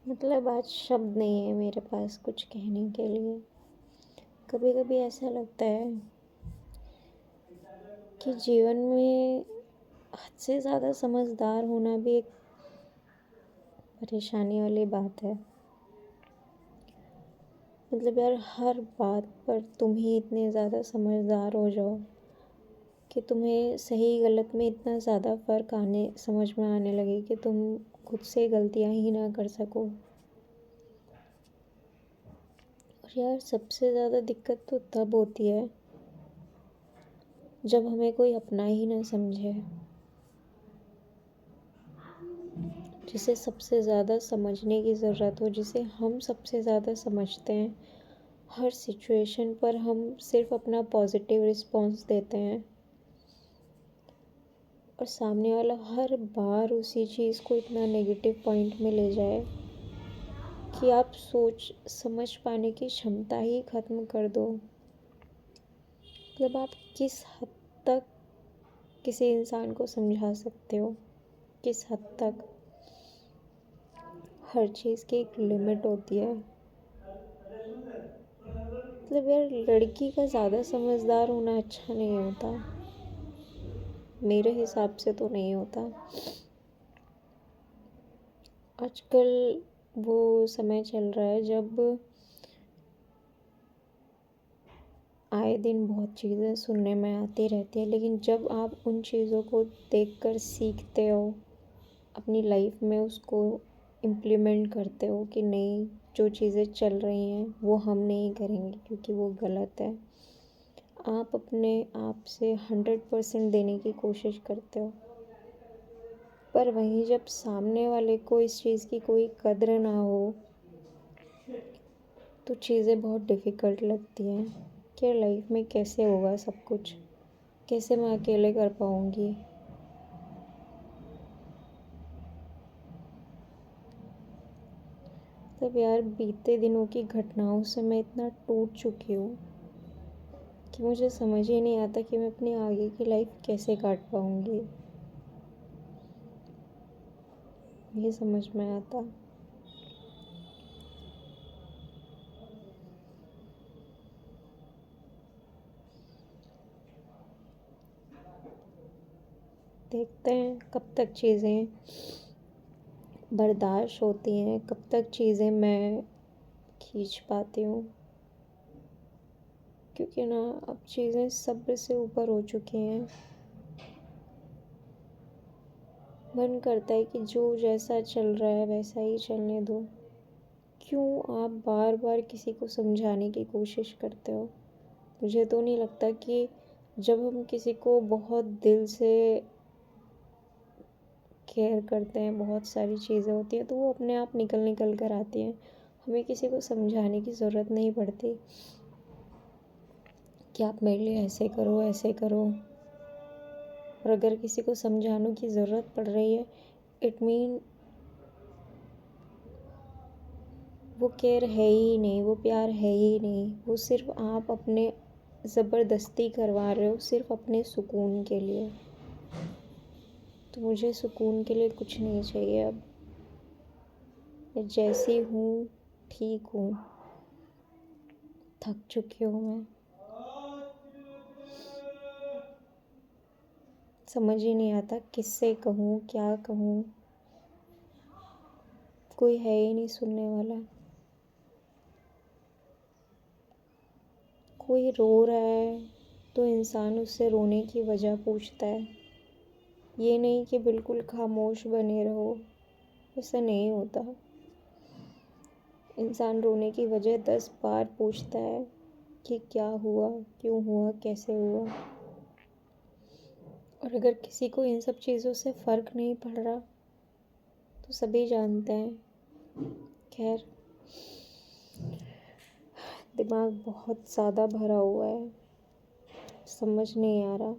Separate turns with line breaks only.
मतलब आज शब्द नहीं है मेरे पास कुछ कहने के लिए। कभी कभी ऐसा लगता है कि जीवन में हद से ज़्यादा समझदार होना भी एक परेशानी वाली बात है। मतलब यार, हर बात पर तुम ही इतने ज़्यादा समझदार हो जाओ कि तुम्हें सही गलत में इतना ज़्यादा फ़र्क आने समझ में आने लगे कि तुम खुद से गलतियाँ ही ना कर सको। और यार, सबसे ज़्यादा दिक्कत तो तब होती है जब हमें कोई अपना ही ना समझे, जिसे सबसे ज़्यादा समझने की ज़रूरत हो, जिसे हम सबसे ज़्यादा समझते हैं। हर सिचुएशन पर हम सिर्फ अपना पॉजिटिव रिस्पॉन्स देते हैं और सामने वाला हर बार उसी चीज़ को इतना नेगेटिव पॉइंट में ले जाए कि आप सोच समझ पाने की क्षमता ही ख़त्म कर दो। मतलब आप किस हद तक किसी इंसान को समझा सकते हो, किस हद तक। हर चीज़ की एक लिमिट होती है। मतलब यार, लड़की का ज़्यादा समझदार होना अच्छा नहीं होता, मेरे हिसाब से तो नहीं होता। आजकल वो समय चल रहा है जब आए दिन बहुत चीज़ें सुनने में आती रहती है, लेकिन जब आप उन चीज़ों को देखकर सीखते हो, अपनी लाइफ में उसको इम्प्लीमेंट करते हो कि नहीं, जो चीज़ें चल रही हैं वो हम नहीं करेंगे क्योंकि वो गलत है, आप अपने आप से 100% देने की कोशिश करते हो। पर वहीं जब सामने वाले को इस चीज़ की कोई कद्र ना हो तो चीज़ें बहुत डिफ़िकल्ट लगती हैं कि लाइफ में कैसे होगा सब कुछ, कैसे मैं अकेले कर पाऊँगी। तब यार, बीते दिनों की घटनाओं से मैं इतना टूट चुकी हूँ कि मुझे समझ ही नहीं आता कि मैं अपनी आगे की लाइफ कैसे काट पाऊँगी। ये समझ में आता। देखते हैं कब तक चीज़ें बर्दाश्त होती हैं, कब तक चीज़ें मैं खींच पाती हूँ। क्योंकि ना, अब चीज़ें सब्र से ऊपर हो चुकी हैं। मन करता है कि जो जैसा चल रहा है वैसा ही चलने दो। क्यों आप बार बार किसी को समझाने की कोशिश करते हो? मुझे तो नहीं लगता कि जब हम किसी को बहुत दिल से केयर करते हैं, बहुत सारी चीज़ें होती हैं तो वो अपने आप निकल निकल कर आती हैं। हमें किसी को समझाने की ज़रूरत नहीं पड़ती कि आप मेरे लिए ऐसे करो ऐसे करो। और अगर किसी को समझाने की ज़रूरत पड़ रही है, इट मीन वो केयर है ही नहीं, वो प्यार है ही नहीं। वो सिर्फ आप अपने ज़बरदस्ती करवा रहे हो, सिर्फ अपने सुकून के लिए। तो मुझे सुकून के लिए कुछ नहीं चाहिए अब। मैं जैसी हूँ ठीक हूँ, थक चुकी हूँ मैं। समझ ही नहीं आता किससे कहूँ, क्या कहूँ। कोई है ही नहीं सुनने वाला। कोई रो रहा है तो इंसान उससे रोने की वजह पूछता है, ये नहीं कि बिल्कुल खामोश बने रहो। ऐसा नहीं होता। इंसान रोने की वजह 10 बार पूछता है कि क्या हुआ, क्यों हुआ, कैसे हुआ। और अगर किसी को इन सब चीज़ों से फ़र्क नहीं पड़ रहा तो सभी जानते हैं। खैर, दिमाग बहुत ज़्यादा भरा हुआ है, समझ नहीं आ रहा।